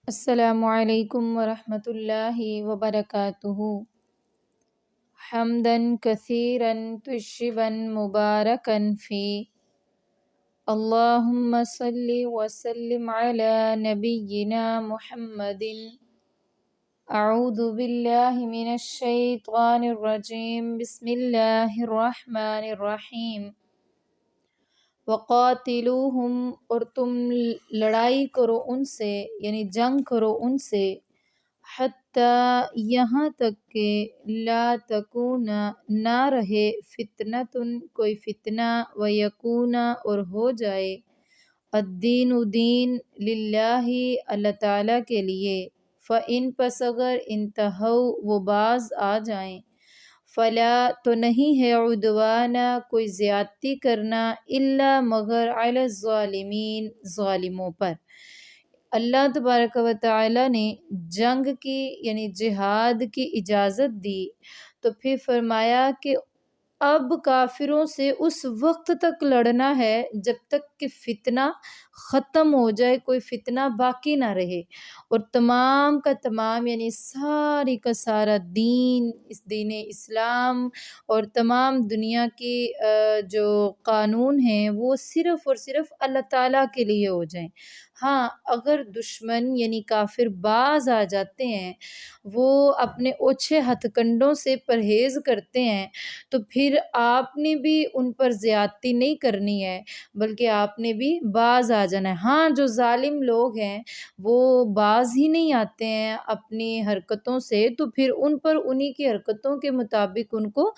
السلام علیکم ورحمۃ اللہ وبرکاتہ۔ حمداً کثیراً طیباً مبارکاً فی، اللہم صلی وسلم علی نبینا محمد۔ اعوذ باللہ من الشیطان الرجیم، بسم اللہ الرحمن الرحیم۔ وقاتلوہم، اور تم لڑائی کرو ان سے، یعنی جنگ کرو ان سے، حتی یہاں تک کہ لا تکون نہ رہے فتنۃ کوئی فتنہ، ویکون اور ہو جائے الدین دین للہ اللہ تعالیٰ کے لیے، فإن پس اگر انتہوا وہ باز آ جائیں، فلا تو نہیں ہے عدوان کوئی زیادتی کرنا، الا مگر علی الظالمین ظالموں پر۔ اللہ تبارک و تعالیٰ نے جنگ کی یعنی جہاد کی اجازت دی، تو پھر فرمایا کہ اب کافروں سے اس وقت تک لڑنا ہے جب تک کہ فتنہ ختم ہو جائے، کوئی فتنہ باقی نہ رہے، اور تمام کا تمام یعنی ساری کا سارا دین، اس دین اسلام اور تمام دنیا کی جو قانون ہیں وہ صرف اور صرف اللہ تعالیٰ کے لیے ہو جائیں۔ ہاں، اگر دشمن یعنی کافر باز آ جاتے ہیں، وہ اپنے اوچھے ہتھ کنڈوں سے پرہیز کرتے ہیں، تو پھر آپ نے بھی ان پر زیادتی نہیں کرنی ہے، بلکہ آپ نے بھی باز آ جانا ہے۔ ہاں، جو ظالم لوگ ہیں وہ باز ہی نہیں آتے ہیں اپنی حرکتوں سے، تو پھر ان پر انہی کی حرکتوں کے مطابق ان کو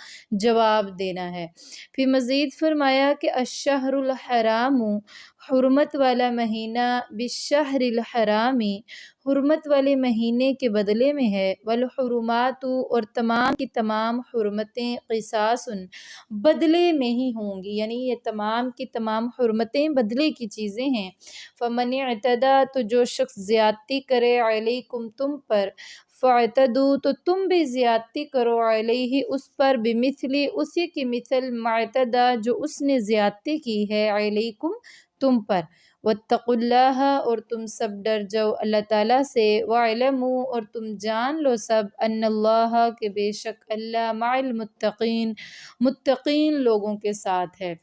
جواب دینا ہے۔ پھر مزید فرمایا کہ الشہر الحرام، حرمت والا مہینہ، بالشہر الحرام، حرمت والے مہینے کے بدلے میں ہے، والحرمات اور تمام کی تمام حرمتیں، قصاص بدلے میں ہی ہوں گی، یعنی یہ تمام کی تمام حرمتیں بدلے کی چیزیں ہیں۔ فمن اعتدی، تو جو شخص زیادتی کرے، علیکم تم پر، فاعتدوا تو تم بھی زیادتی کرو، علیہ اس پر، بمثلی اسی کی مثل، ما اعتدی جو اس نے زیادتی کی ہے، علیکم تم پر۔ واتقوا اللہ، اور تم سب ڈر جاؤ اللہ تعالیٰ سے، واعلموا اور تم جان لو سب، ان اللہ کہ بے شک اللہ، مع المتقین متقین لوگوں کے ساتھ ہے۔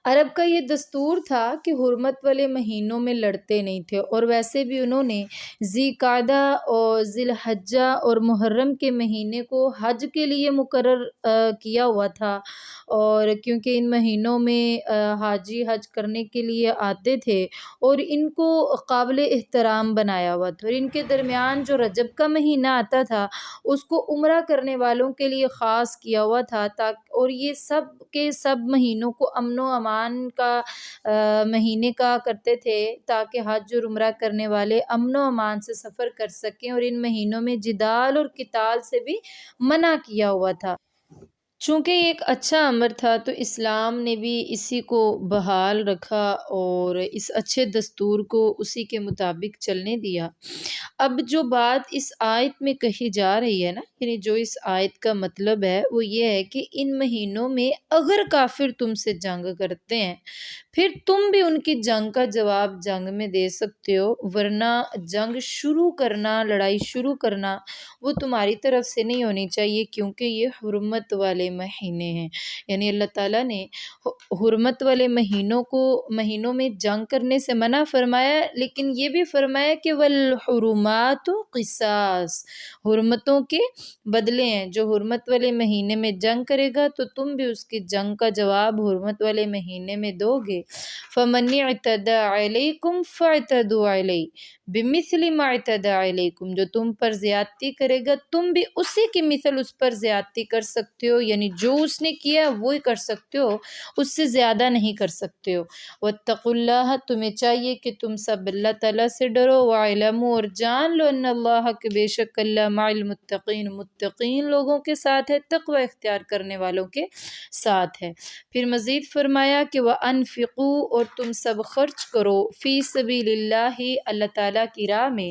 عرب کا یہ دستور تھا کہ حرمت والے مہینوں میں لڑتے نہیں تھے، اور ویسے بھی انہوں نے ذی قعدہ اور ذی الحجہ اور محرم کے مہینے کو حج کے لیے مقرر کیا ہوا تھا، اور کیونکہ ان مہینوں میں حاجی حج کرنے کے لیے آتے تھے اور ان کو قابل احترام بنایا ہوا تھا، اور ان کے درمیان جو رجب کا مہینہ آتا تھا اس کو عمرہ کرنے والوں کے لیے خاص کیا ہوا تھا، اور یہ سب کے سب مہینوں کو امن و امان کا مہینے کا کرتے تھے، تاکہ حج اور عمرہ کرنے والے امن و امان سے سفر کر سکیں، اور ان مہینوں میں جدال اور قتال سے بھی منع کیا ہوا تھا۔ چونکہ یہ ایک اچھا امر تھا تو اسلام نے بھی اسی کو بحال رکھا اور اس اچھے دستور کو اسی کے مطابق چلنے دیا۔ اب جو بات اس آیت میں کہی جا رہی ہے نا، یعنی جو اس آیت کا مطلب ہے وہ یہ ہے کہ ان مہینوں میں اگر کافر تم سے جنگ کرتے ہیں، پھر تم بھی ان کی جنگ کا جواب جنگ میں دے سکتے ہو، ورنہ جنگ شروع کرنا، لڑائی شروع کرنا وہ تمہاری طرف سے نہیں ہونی چاہیے، کیونکہ یہ حرمت والے مہینے ہیں۔ یعنی اللہ تعالیٰ نے حرمت والے مہینوں میں جنگ کرنے سے منع فرمایا، لیکن یہ بھی فرمایا کہ والحرمات قصاص، حرمتوں کے بدلے ہیں۔ جو حرمت والے مہینے میں جنگ کرے گا تو تم بھی اس کی جنگ کا جواب حرمت والے مہینے میں دو گے۔ فمن اعتدی علیکم فاعتدوا علیہ بمثل ما اعتدی علیکم، جو تم پر زیادتی کرے گا تم بھی اسی کی مثل اس پر زیادتی کر سکتے ہو، یعنی جو اس نے کیا وہی کر سکتے ہو، اس سے زیادہ نہیں کر سکتے ہو۔ واتقوا اللہ، تمہیں چاہیے کہ تم سب اللہ تعالیٰ سے ڈرو، واعلموا اور جان لو، ان اللہ کہ بے شک اللہ، مع المتقین متقین لوگوں کے ساتھ ہے، تقوی اختیار کرنے والوں کے ساتھ ہے۔ پھر مزید فرمایا کہ وَأَنفِقُوا اور تم سب خرچ کرو، فی سبیل اللہ اللہ تعالیٰ کی راہ میں،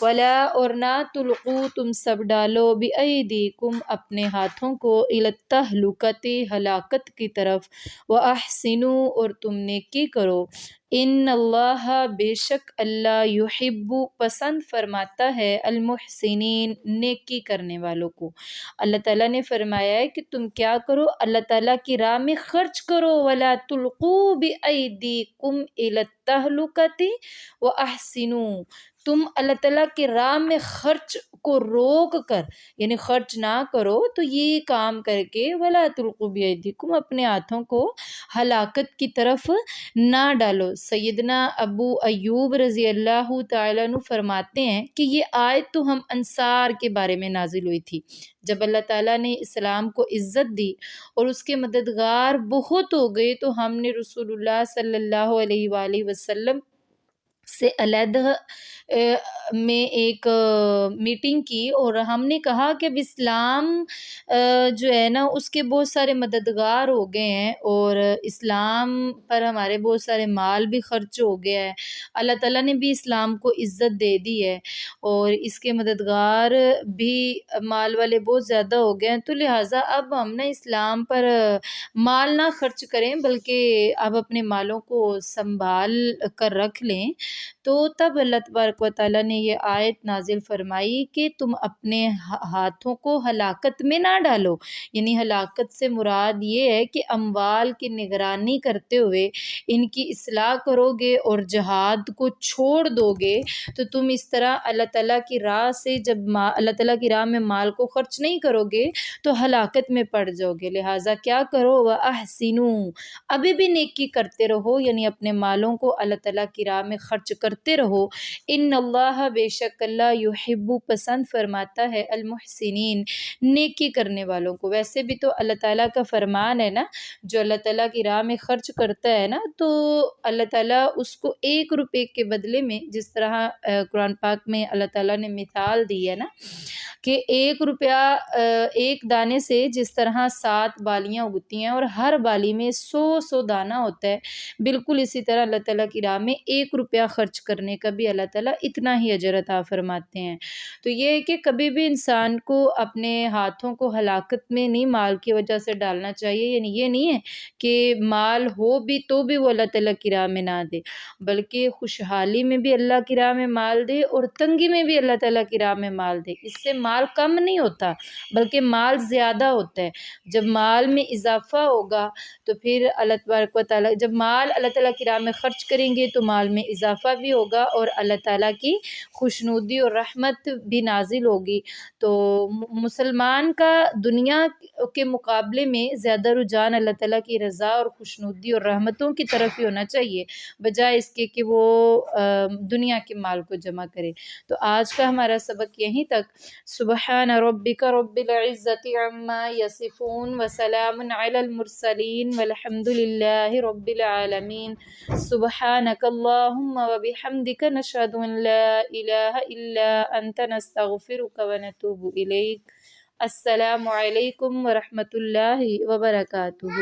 ولا اور نہ تلقوا تم سب ڈالو، بِأَیْدِیکم اپنے ہاتھوں کو، الی التہلکۃ ہلاکت کی طرف، وَأَحْسِنُوا اور تم نیکی کرو، ان اللہ بے شک اللہ یحب پسند فرماتا ہے المحسنین نیکی کرنے والوں کو۔ اللہ تعالیٰ نے فرمایا ہے کہ تم کیا کرو، اللہ تعالیٰ کی راہ میں خرچ کرو، ولا تلقوا بایدیکم الی التہلکۃ واحسنوا، تم اللہ تعالیٰ کی راہ میں خرچ کو روک کر یعنی خرچ نہ کرو تو یہ کام کر کے ولا تلقوا بایدیکم اپنے ہاتھوں کو ہلاکت کی طرف نہ ڈالو۔ سیدنا ابو ایوب رضی اللہ تعالیٰ عنہ فرماتے ہیں کہ یہ آیت تو ہم انصار کے بارے میں نازل ہوئی تھی، جب اللہ تعالیٰ نے اسلام کو عزت دی اور اس کے مددگار بہت ہو گئے تو ہم نے رسول اللہ صلی اللہ علیہ وآلہ وسلم سے علیحدہ میں ایک میٹنگ کی اور ہم نے کہا کہ اب اسلام جو ہے نا اس کے بہت سارے مددگار ہو گئے ہیں اور اسلام پر ہمارے بہت سارے مال بھی خرچ ہو گیا ہے، اللہ تعالیٰ نے بھی اسلام کو عزت دے دی ہے اور اس کے مددگار بھی مال والے بہت زیادہ ہو گئے ہیں، تو لہٰذا اب ہم نا اسلام پر مال نہ خرچ کریں بلکہ اب اپنے مالوں کو سنبھال کر رکھ لیں۔ تو تب اللہ تبارک و تعالیٰ نے یہ آیت نازل فرمائی کہ تم اپنے ہاتھوں کو ہلاکت میں نہ ڈالو، یعنی ہلاکت سے مراد یہ ہے کہ اموال کی نگرانی کرتے ہوئے ان کی اصلاح کرو گے اور جہاد کو چھوڑ دو گے تو تم اس طرح اللہ تعالیٰ کی راہ سے جب اللہ تعالیٰ کی راہ میں مال کو خرچ نہیں کرو گے تو ہلاکت میں پڑ جاؤ گے، لہٰذا کیا کرو وَأَحْسِنُوا، ابھی بھی نیکی کرتے رہو، یعنی اپنے مالوں کو اللہ تعالیٰ کی راہ میں خرچ کرتے رہو۔ ان اللہ بے شک اللہ یحب پسند فرماتا ہے المحسنین نیکی کرنے والوں کو۔ ویسے بھی تو اللہ تعالیٰ کا فرمان ہے نا، جو اللہ تعالیٰ کی راہ میں خرچ کرتا ہے نا تو اللہ تعالیٰ اس کو 1 روپے کے بدلے میں، جس طرح قرآن پاک میں اللہ تعالیٰ نے مثال دی ہے نا کہ 1 روپیہ ایک دانے سے جس طرح 7 بالیاں اگتی ہیں اور ہر بالی میں 100 دانہ ہوتا ہے، بالکل اسی طرح اللہ تعالیٰ کی راہ میں 1 روپیہ خرچ کرنے کا بھی اللہ تعالیٰ اتنا ہی اجر عطا فرماتے ہیں۔ تو یہ ہے کہ کبھی بھی انسان کو اپنے ہاتھوں کو ہلاکت میں نہیں مال کی وجہ سے ڈالنا چاہیے، یعنی یہ نہیں ہے کہ مال ہو بھی تو بھی وہ اللہ تعالیٰ کی راہ میں نہ دے، بلکہ خوشحالی میں بھی اللہ کی راہ میں مال دے اور تنگی میں بھی اللہ تعالیٰ کی راہ میں مال دے۔ اس سے مال کم نہیں ہوتا بلکہ مال زیادہ ہوتا ہے۔ جب مال میں اضافہ ہوگا تو پھر اللہ تبارک و تعالیٰ، جب مال اللہ تعالیٰ کی راہ میں خرچ کریں گے تو مال میں اضافہ بھی ہوگا اور اللہ تعالیٰ کی خوشنودی اور رحمت بھی نازل ہوگی۔ تو مسلمان کا دنیا کے مقابلے میں زیادہ رجحان اللہ تعالیٰ کی رضا اور خوشنودی اور رحمتوں کی طرف ہی ہونا چاہیے، بجائے اس کے کہ وہ دنیا کے مال کو جمع کرے۔ تو آج کا ہمارا سبق یہیں تک۔ سبحان ربک رب العزت عما یصفون وسلام علی المرسلین والحمد للہ رب العالمین۔ سبحانک اللہم وبحمدک نشہد ان لا الہ الا انت نستغفرک ونتوب الیک۔ السلام علیکم ورحمۃ اللہ وبرکاتہ۔